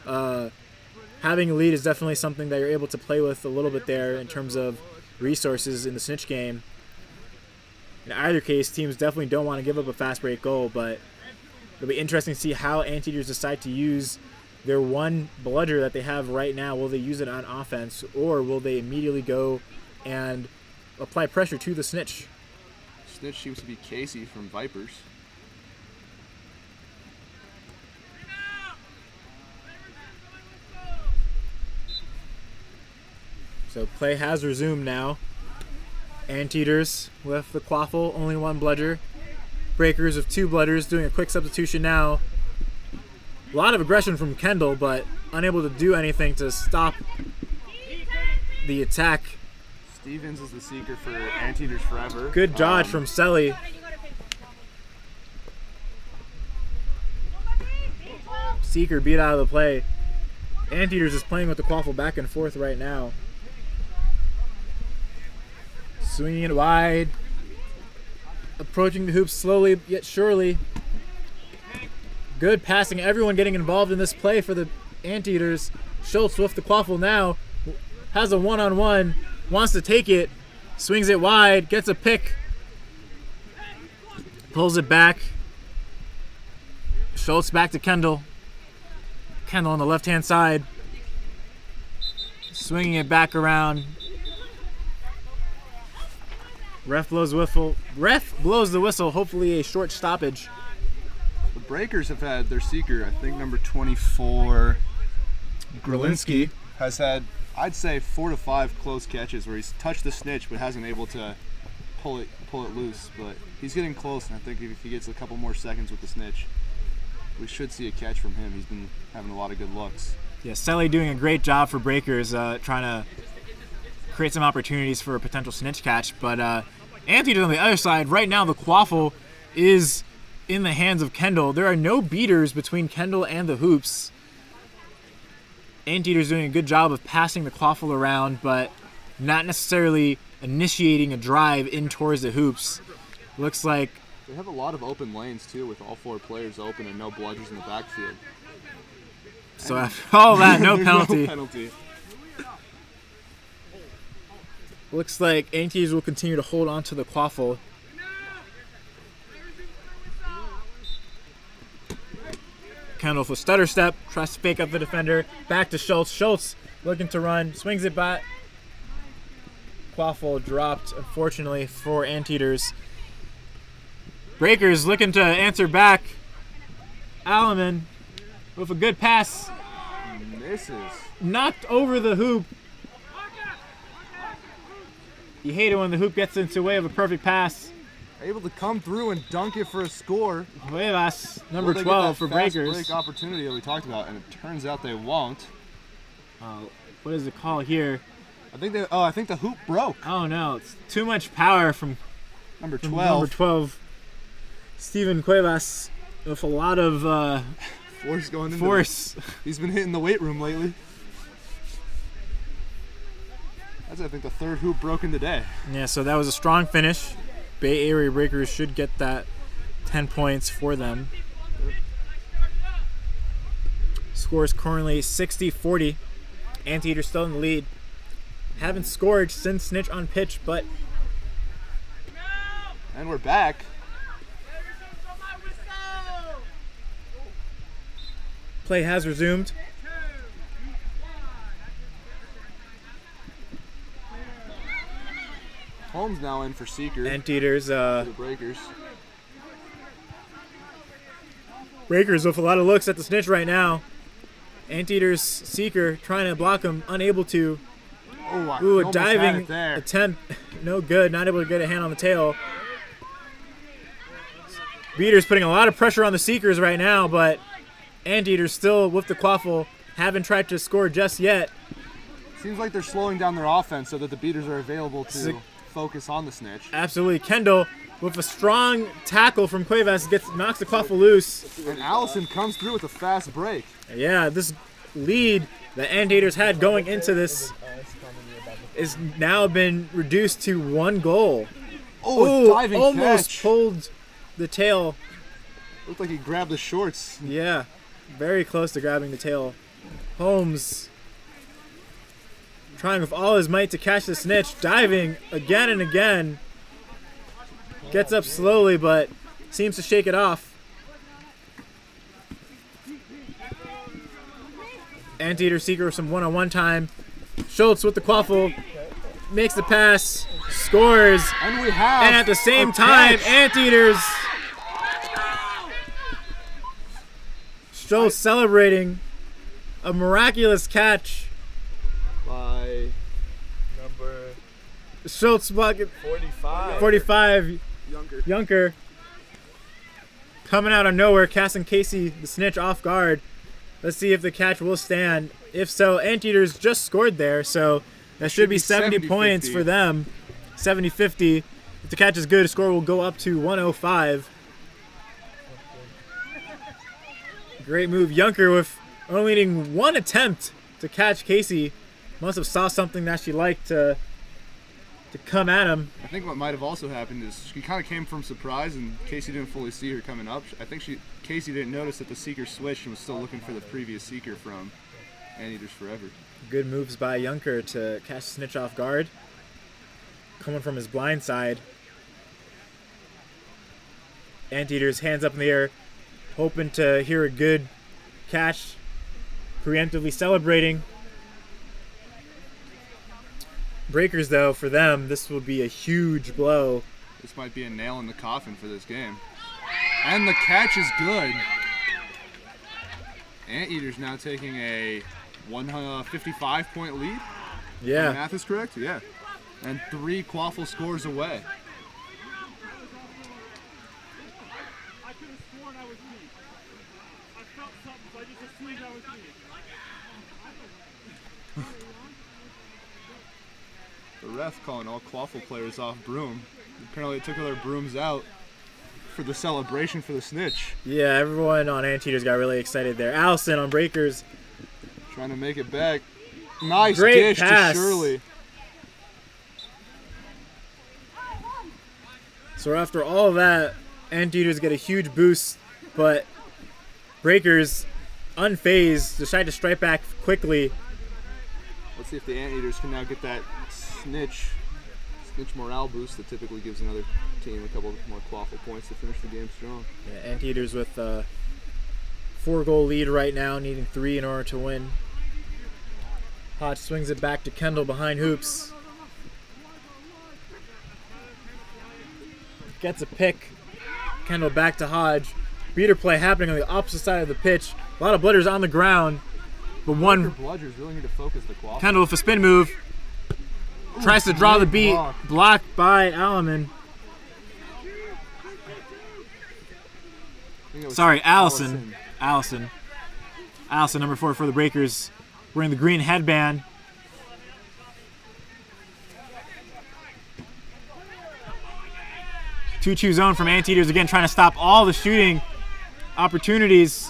Having a lead is definitely something that you're able to play with a little bit there in terms of resources in the snitch game. In either case, teams definitely don't want to give up a fast break goal, but it'll be interesting to see how Anteaters decide to use their one bludger that they have right now. Will they use it on offense, or will they immediately go and apply pressure to the snitch? Snitch seems to be Casey from Vipers. So play has resumed now. Anteaters with the quaffle, only one bludger. Breakers with 2 bludgers, doing a quick substitution now. A lot of aggression from Kendall, but unable to do anything to stop the attack. Stevens is the seeker for Anteaters forever. Good dodge from Selly. Seeker beat out of the play. Anteaters is playing with the quaffle back and forth right now. Swinging it wide. Approaching the hoop slowly yet surely. Good passing. Everyone getting involved in this play for the Anteaters. Schultz with the quaffle now. Has a one-on-one. Wants to take it. Swings it wide. Gets a pick. Pulls it back. Schultz back to Kendall. Kendall on the left-hand side. Swinging it back around. Ref blows the whistle. Hopefully a short stoppage. The Breakers have had their seeker, I think number 24, Grelinski, has had, I'd say, 4 to 5 close catches where he's touched the snitch but hasn't able to pull it loose. But he's getting close, and I think if he gets a couple more seconds with the snitch, we should see a catch from him. He's been having a lot of good looks. Yeah, Selly doing a great job for Breakers, trying to create some opportunities for a potential snitch catch. But Anteaters on the other side, right now the quaffle is in the hands of Kendall. There are no beaters between Kendall and the hoops. Anteaters doing a good job of passing the quaffle around, but not necessarily initiating a drive in towards the hoops. Looks like they have a lot of open lanes too, with all 4 players open and no bludgers in the backfield. So after all that, no penalty. No penalty. Looks like Anteaters will continue to hold on to the quaffle. Kendall with a stutter step, tries to fake up the defender. Back to Schultz. Schultz looking to run, swings it back. Quaffle dropped, unfortunately, for Anteaters. Breakers looking to answer back. Alleman with a good pass. Misses. Knocked over the hoop. You hate it when the hoop gets into the way of a perfect pass. Able to come through and dunk it for a score. Cuevas, number 12 for Breakers. Break opportunity that we talked about, and it turns out they won't. What is the call here? I think the hoop broke. Oh no, it's too much power from number 12. Number 12, Steven Cuevas, with a lot of force going into force. He's been hitting the weight room lately. That's, I think, the 3rd hoop broken today. Yeah, so that was a strong finish. Bay Area Breakers should get that 10 points for them. Score is currently 60-40. Anteaters still in the lead. Haven't scored since snitch on pitch, but... And we're back. Play has resumed. Holmes now in for seeker. Anteaters. The Breakers. Breakers with a lot of looks at the snitch right now. Anteaters seeker trying to block him, unable to. Ooh, a diving attempt, no good. Not able to get a hand on the tail. Beaters putting a lot of pressure on the seekers right now, but Anteaters still with the quaffle. Haven't tried to score just yet. Seems like they're slowing down their offense so that the beaters are available to focus on the snitch. Absolutely. Kendall with a strong tackle from Cuevas, knocks the quaffle loose. And Allison comes through with a fast break. Yeah, this lead that Anteaters had going into this is now been reduced to 1 goal. Oh, diving almost catch. pulled the tail. Looked like he grabbed the shorts. Yeah, very close to grabbing the tail. Holmes trying with all his might to catch the snitch, diving again and again. Gets up slowly, but seems to shake it off. Anteater Seeker with some one-on-one time. Schultz with the quaffle, makes the pass, scores, And we have and at the same a time, catch. Anteaters. Schultz celebrating a miraculous catch. by Schultz bucket 45. 45. Younger. Junker coming out of nowhere, casting Casey the snitch off guard. Let's see if the catch will stand. If so, Anteaters just scored there, so that should be 70 points 70-50. for them. 70-50. If the catch is good, the score will go up to 105. Great move. Junker with only needing 1 attempt to catch Casey. Must have saw something that she liked to come at him. I think what might have also happened is she kind of came from surprise, and Casey didn't fully see her coming up. I think Casey didn't notice that the seeker switched and was still looking for the previous seeker from Anteaters Forever. Good moves by Junker to catch Snitch off guard. Coming from his blind side. Anteater's hands up in the air, hoping to hear a good catch. Preemptively celebrating. Breakers, though, for them, this will be a huge blow. This might be a nail in the coffin for this game. And the catch is good. Anteaters now taking a 155-point lead. Yeah. My math is correct? Yeah. And 3 quaffle scores away. I could have sworn I was me. I felt something, so I just assumed I was me. The ref calling all quaffle players off broom. Apparently they took all their brooms out for the celebration for the snitch. Yeah, everyone on Anteaters got really excited there. Allison on Breakers. Trying to make it back. Nice Great dish pass. to Shirley. So after all of that, Anteaters get a huge boost, but Breakers, unfazed, decide to strike back quickly. Let's see if the Anteaters can now get that snitch morale boost that typically gives another team a couple more quaffle points to finish the game strong. Yeah, Anteaters with a 4-goal lead right now, needing 3 in order to win. Hodge swings it back to Kendall behind hoops. Gets a pick. Kendall back to Hodge. Beater play happening on the opposite side of the pitch. A lot of blooders on the ground. But one, Bludgers really need to focus the quaffle. Kendall with a spin move. Tries to draw the beat. block. Blocked by Alleman. I think it was Sorry, Allison. Allison, number 4 for the Breakers. Wearing the green headband. Two-2 zone from Anteaters again, trying to stop all the shooting opportunities.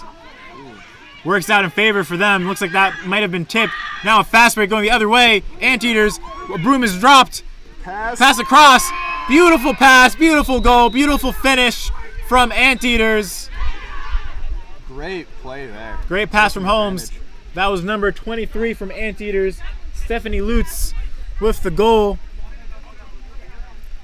Works out in favor for them. Looks like that might have been tipped. Now a fast break going the other way. Anteaters, a broom is dropped. Pass across. Beautiful pass, beautiful goal, beautiful finish from Anteaters. Great play there. Great pass from Holmes. Advantage. That was number 23 from Anteaters. Stephanie Lutz with the goal.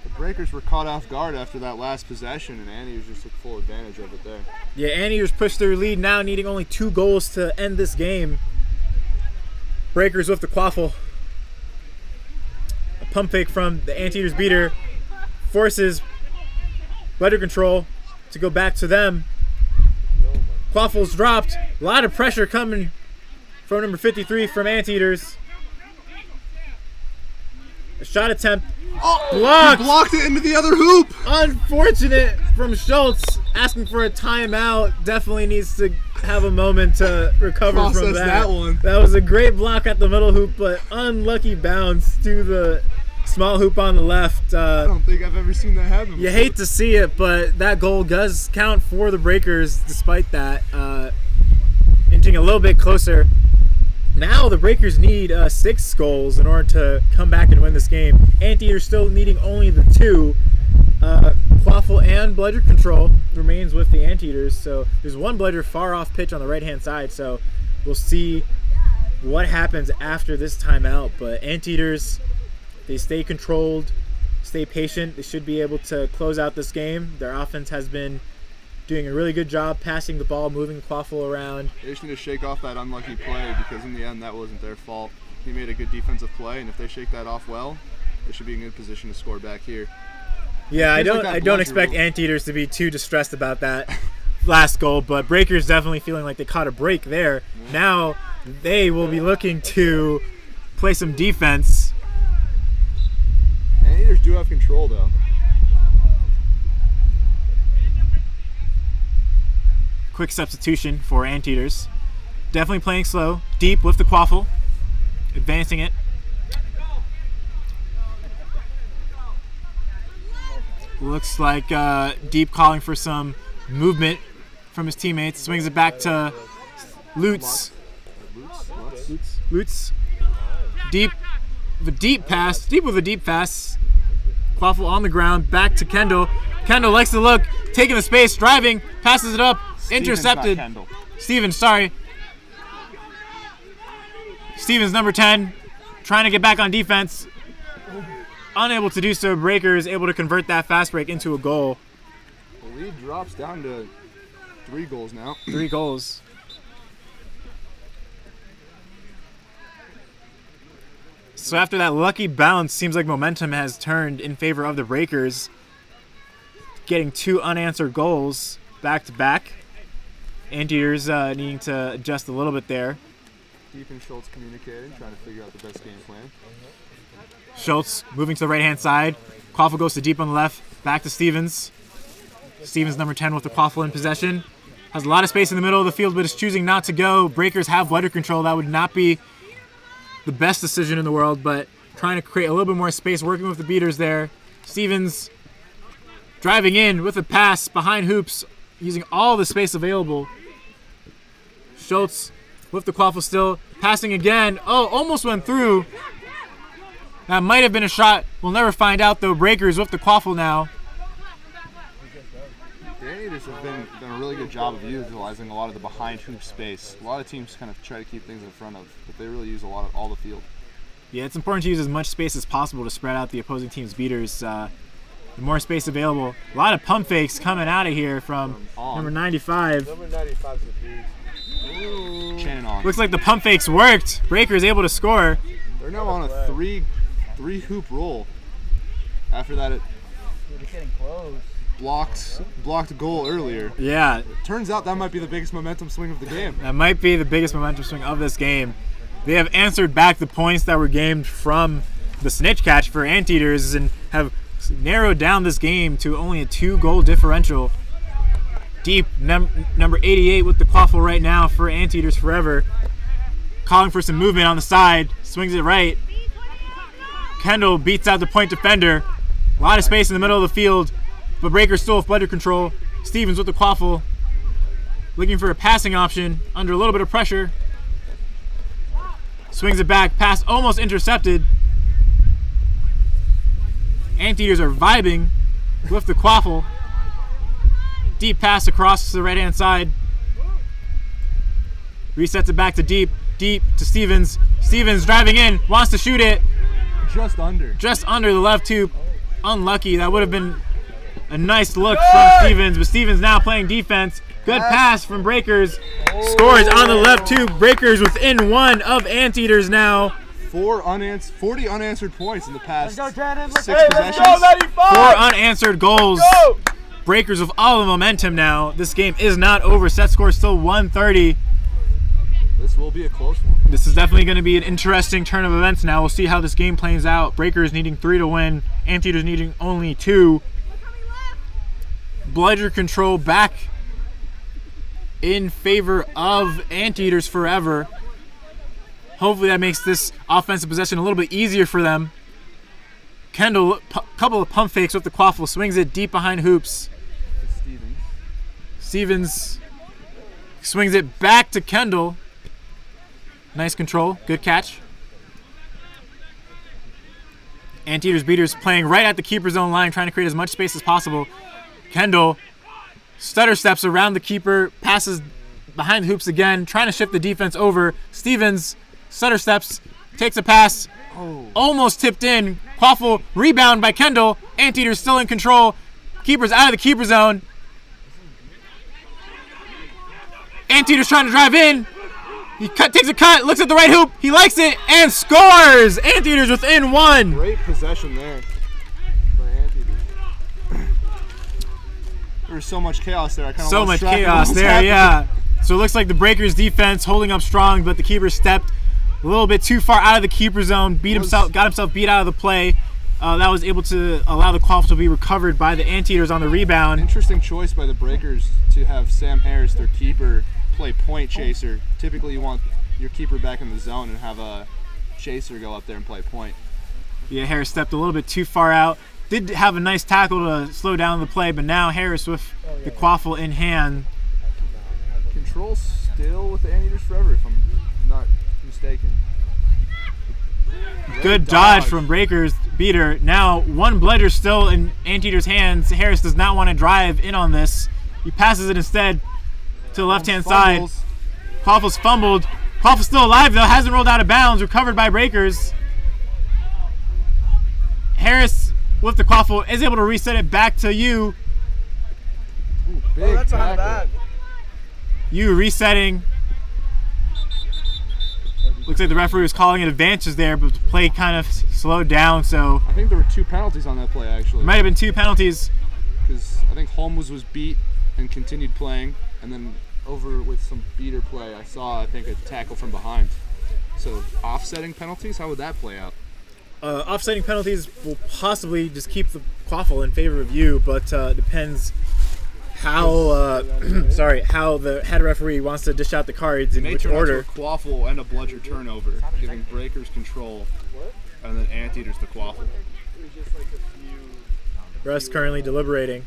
The Breakers were caught off guard after that last possession, and Anteaters just took full advantage of it there. Yeah, Anteaters pushed their lead now, needing only 2 goals to end this game. Breakers with the quaffle. A pump fake from the Anteaters beater forces Rudder control to go back to them. Quaffle's dropped. A lot of pressure coming from number 53 from Anteaters. A shot attempt. Blocked. He blocked it into the other hoop. Unfortunate from Schultz, asking for a timeout. Definitely needs to have a moment to recover from Process that. that one. That was a great block at the middle hoop, but unlucky bounce to the Small hoop on the left. I don't think I've ever seen that happen You before. hate to see it, but that goal does count for the Breakers despite that. Inching a little bit closer. Now the Breakers need 6 goals in order to come back and win this game. Anteaters still needing only the 2. Quaffle and Bludger Control remains with the Anteaters. So there's one Bludger far off pitch on the right-hand side. So we'll see what happens after this timeout. But Anteaters, they stay controlled, stay patient. They should be able to close out this game. Their offense has been doing a really good job passing the ball, moving Quaffle around. They just need to shake off that unlucky play because in the end that wasn't their fault. He made a good defensive play, and if they shake that off well, they should be in good position to score back here. Yeah, I don't Bludger expect rule. Anteaters to be too distressed about that last goal, but Breakers definitely feeling like they caught a break there. Now they will be looking to play some defense. Anteaters do have control though. Quick substitution for Anteaters. Definitely playing slow. Deep with the Quaffle. Advancing it. Looks like Deep calling for some movement from his teammates. Swings it back to Lutz. Lutz. Deep with a deep pass. Deep with a deep pass. Quaffle on the ground. Back to Kendall. Kendall likes to look. Taking the space. Driving. Passes it up. Intercepted. Stevens, sorry. Stevens, number 10. Trying to get back on defense. Unable to do so. Breakers able to convert that fast break into a goal. The lead drops down to 3 goals now. 3 goals. So after that lucky bounce, seems like momentum has turned in favor of the Breakers. Getting 2 unanswered goals back to back. Anteaters needing to adjust a little bit there. Deep and Schultz communicating, trying to figure out the best game plan. Schultz moving to the right-hand side. Quaffle goes to Deep on the left. Back to Stevens. Stevens, number 10, with the Quaffle in possession. Has a lot of space in the middle of the field, but is choosing not to go. Breakers have Bludger Control. That would not be the best decision in the world, but trying to create a little bit more space, working with the beaters there. Stevens driving in with a pass behind hoops, using all the space available. Schultz with the Quaffle still. Passing again. Oh, almost went through. That might have been a shot. We'll never find out, though. Breakers with the Quaffle now. The Anteaters have done a really good job of utilizing a lot of the behind hoop space. A lot of teams kind of try to keep things in front of, but they really use a lot of all the field. Yeah, it's important to use as much space as possible to spread out the opposing team's beaters. The more space available. A lot of pump fakes coming out of here from number 95. Number 95 is a beast. Shannon on. Looks like the pump fakes worked. Breakers able to score. They're now on a three hoop roll. After that, it Getting close. blocked goal earlier. Yeah, Turns out that might be the biggest momentum swing of the game. that might be the biggest momentum swing of this game. They have answered back the points that were gained from the snitch catch for Anteaters and have narrowed down this game to only a 2-goal differential. Deep, number 88 with the Quaffle right now for Anteaters forever. Calling for some movement on the side. Swings it right. Kendall beats out the point defender. A lot of space in the middle of the field, but Breakers still with Bludger Control. Stevens with the Quaffle. Looking for a passing option under a little bit of pressure. Swings it back. Pass almost intercepted. Anteaters are vibing with the Quaffle. Deep pass across to the right-hand side. Resets it back to Deep. Deep to Stevens. Stevens driving in. Wants to shoot it. Just under. Just under the left tube. Unlucky. That would have been a nice look from Stevens. But Stevens now playing defense. Good pass from Breakers. Scores on the left tube. Breakers within 1 of Anteaters now. 40 unanswered points in the past Let's go, Jaden. 6 Let's possessions. go, 95! 4 unanswered goals. Breakers with all the momentum now. This game is not over. Set score is still 130. This will be a close one. This is definitely going to be an interesting turn of events now. We'll see how this game plays out. Breakers needing 3 to win. Anteaters needing only 2. Bludger Control back in favor of Anteaters forever. Hopefully that makes this offensive possession a little bit easier for them. Kendall, couple of pump fakes with the quaffle, swings it deep behind hoops. Stevens swings it back to Kendall. Nice control, good catch. Anteaters Beaters playing right at the keeper's own line, trying to create as much space as possible. Kendall stutter steps around the keeper, passes behind the hoops again, trying to shift the defense over. Stevens stutter steps, takes a pass, almost tipped in. Quaffle rebound by Kendall. Anteaters still in control. Keeper's out of the keeper zone. Anteaters trying to drive in. He takes a cut, looks at the right hoop, he likes it, and scores! Anteaters within one. Great possession there by Anteaters. There was so much chaos there. I kind of So much chaos there, yeah. So it looks like the Breakers defense holding up strong, but the keeper stepped a little bit too far out of the keeper zone, got himself beat out of the play. That was able to allow the quaffle to be recovered by the Anteaters on the rebound. Interesting choice by the Breakers to have Sam Harris, their keeper, play point chaser. Typically you want your keeper back in the zone and have a chaser go up there and play point. Yeah, Harris stepped a little bit too far out. Did have a nice tackle to slow down the play, but now Harris with the quaffle in hand. Control still with the Anteaters forever, if I'm not mistaken. Good dodge from Breakers Beater. Now one bludger still in Anteaters' hands. Harris does not want to drive in on this. He passes it instead to the left-hand side. Quaffle's fumbled. Quaffle's still alive though, hasn't rolled out of bounds. Recovered by Breakers. Harris with the quaffle is able to reset it back to you. Ooh, big that's tackle. on that. You resetting. Looks like the referee was calling it advances there, but the play kind of slowed down, so I think there were 2 penalties on that play actually. there might have been 2 penalties. Because I think Holmes was beat and continued playing, and then over with some beater play, I saw, I think, a tackle from behind. So offsetting penalties, how would that play out? Offsetting penalties will possibly just keep the quaffle in favor of you, but depends how how the head referee wants to dish out the cards in May which turn order. out to a quaffle and a bludger turnover, giving Breakers control, and then Anteaters the quaffle. Refs currently deliberating.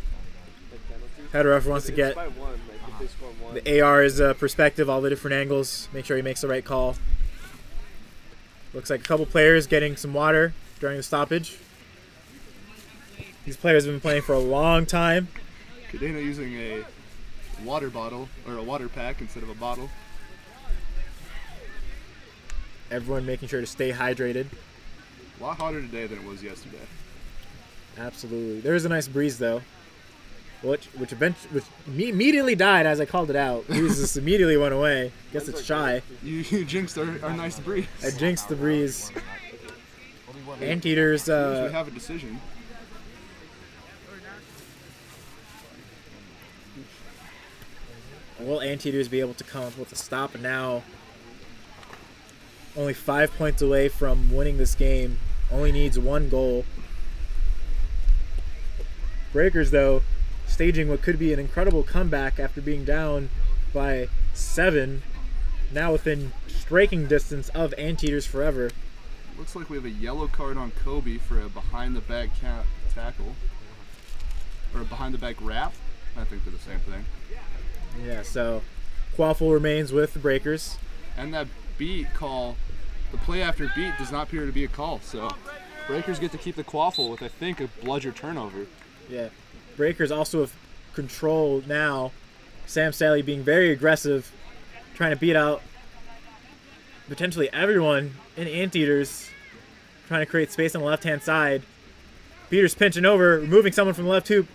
Head ref wants to get the AR's perspective, all the different angles, make sure he makes the right call. Looks like a couple players getting some water during the stoppage. These players have been playing for a long time. Cadena using a water bottle, or a water pack instead of a bottle. Everyone making sure to stay hydrated. A lot hotter today than it was yesterday. Absolutely. There is a nice breeze though, which immediately died as I called it out. Breeze just immediately went away. Guess it's shy. You jinxed our nice breeze. I jinxed the breeze. Anteaters. We have a decision. Will Anteaters be able to come up with a stop now? Only 5 points away from winning this game. Only needs 1 goal. Breakers, though, staging what could be an incredible comeback after being down by 7. Now within striking distance of Anteaters forever. Looks like we have a yellow card on Kobe for a behind-the-back tackle. Or a behind-the-back wrap. I think they're the same thing. Yeah, so quaffle remains with the Breakers. And that beat call, the play after beat does not appear to be a call. So Breakers get to keep the quaffle with, I think, a bludger turnover. Yeah. Breakers also have control now. Sam Sally being very aggressive, trying to beat out potentially everyone in Anteaters, trying to create space on the left-hand side. Beaters pinching over, removing someone from the left hoop.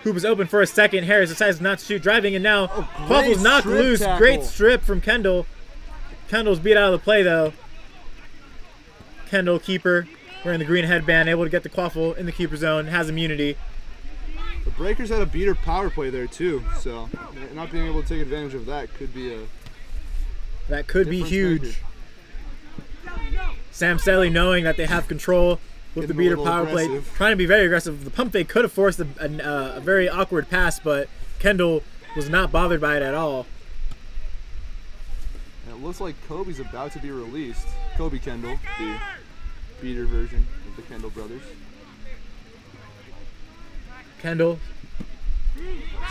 Hoop is open for a second. Harris decides not to shoot, driving, and now Quaffle's knocked loose. Tackle. Great strip from Kendall. Kendall's beat out of the play, though. Kendall, keeper, wearing the green headband, able to get the Quaffle in the keeper zone, has immunity. The Breakers had a beater power play there, too. So not being able to take advantage of that could be a That could be difference huge. maker. Sam Selly knowing that they have control with the Getting a beater little power play, aggressive. trying to be very aggressive. The pump fake could have forced a very awkward pass, but Kendall was not bothered by it at all. And it looks like Kobe's about to be released. Kobe Kendall, the speeder version of the Kendall brothers. Kendall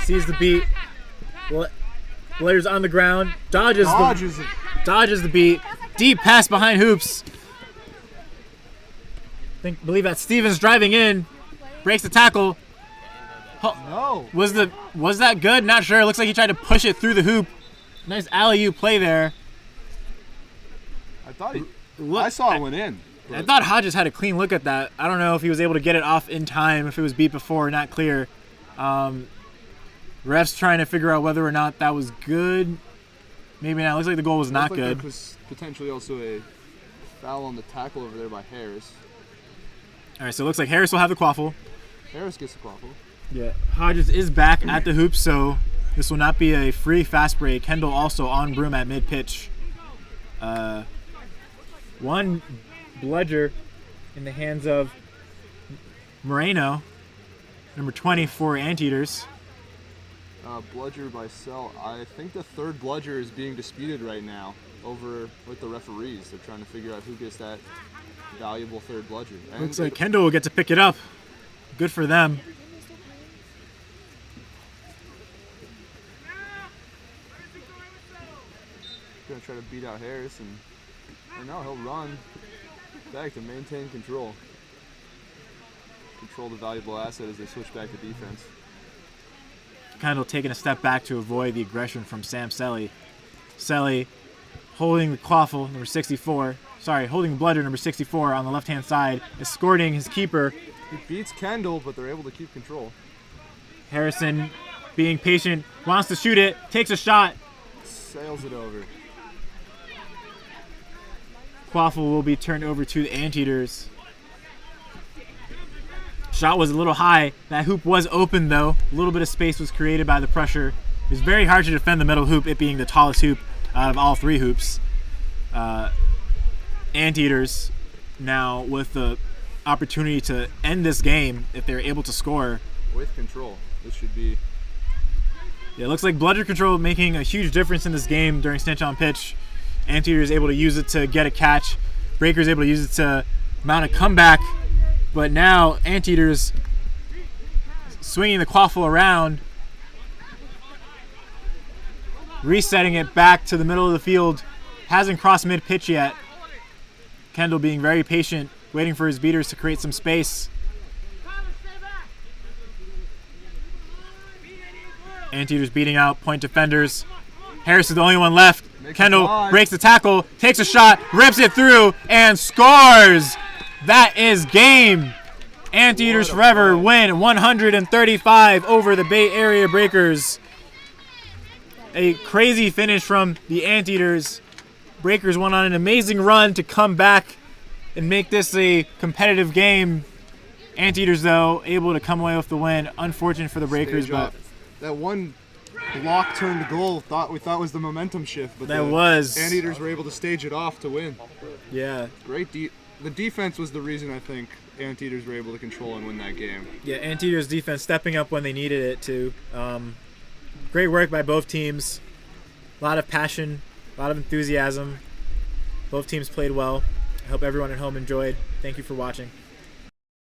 sees the beat. Blair's on the ground. Dodges the beat. Deep pass behind hoops. Believe that Stevens driving in. Breaks the tackle. No. Was that good? Not sure. Looks like he tried to push it through the hoop. Nice alley-oop play there. I saw it went in. I thought Hodges had a clean look at that. I don't know if he was able to get it off in time, if it was beat before, not clear. Refs trying to figure out whether or not that was good. Maybe not. Looks like the goal was not good. There was potentially also a foul on the tackle over there by Harris. All right, so it looks like Harris will have the quaffle. Harris gets the quaffle. Yeah, Hodges is back at the hoop, so this will not be a free fast break. Kendall also on broom at mid-pitch. One bludger in the hands of Moreno, number 20 for Anteaters. Bludger by Sell. I think the third bludger is being disputed right now over with the referees. They're trying to figure out who gets that valuable third bludger. And looks like Kendall will get to pick it up. Good for them. Gonna try to beat out Harris, and now he'll run back to maintain control. Control the valuable asset as they switch back to defense. Kendall taking a step back to avoid the aggression from Sam Selly. Selly holding the quaffle, number 64. Sorry, holding the bludger, number 64 on the left-hand side, escorting his keeper. He beats Kendall, but they're able to keep control. Harrison, being patient, wants to shoot it, takes a shot. Sails it over. Quaffle will be turned over to the Anteaters. Shot was a little high. That hoop was open, though. A little bit of space was created by the pressure. It was very hard to defend the middle hoop, it being the tallest hoop out of all three hoops. Anteaters now with the opportunity to end this game if they're able to score. With control. This should be... Yeah, it looks like bludger control making a huge difference in this game during stench on pitch. Anteaters able to use it to get a catch. Breakers able to use it to mount a comeback. But now Anteaters swinging the quaffle around, resetting it back to the middle of the field. Hasn't crossed mid-pitch yet. Kendall being very patient, waiting for his beaters to create some space. Anteaters beating out point defenders. Harris is the only one left. Kendall breaks the tackle, takes a shot, rips it through, and scores! That is game. Anteaters forever win 135 over the Bay Area Breakers. A crazy finish from the Anteaters. Breakers went on an amazing run to come back and make this a competitive game. Anteaters, though, able to come away with the win. Unfortunate for the Breakers, but that one block turned goal we thought was the momentum shift, but that was. Anteaters were able to stage it off to win. Yeah. Great. The defense was the reason I think Anteaters were able to control and win that game. Yeah, Anteaters defense stepping up when they needed it to. Great work by both teams. A lot of passion, a lot of enthusiasm. Both teams played well. I hope everyone at home enjoyed. Thank you for watching.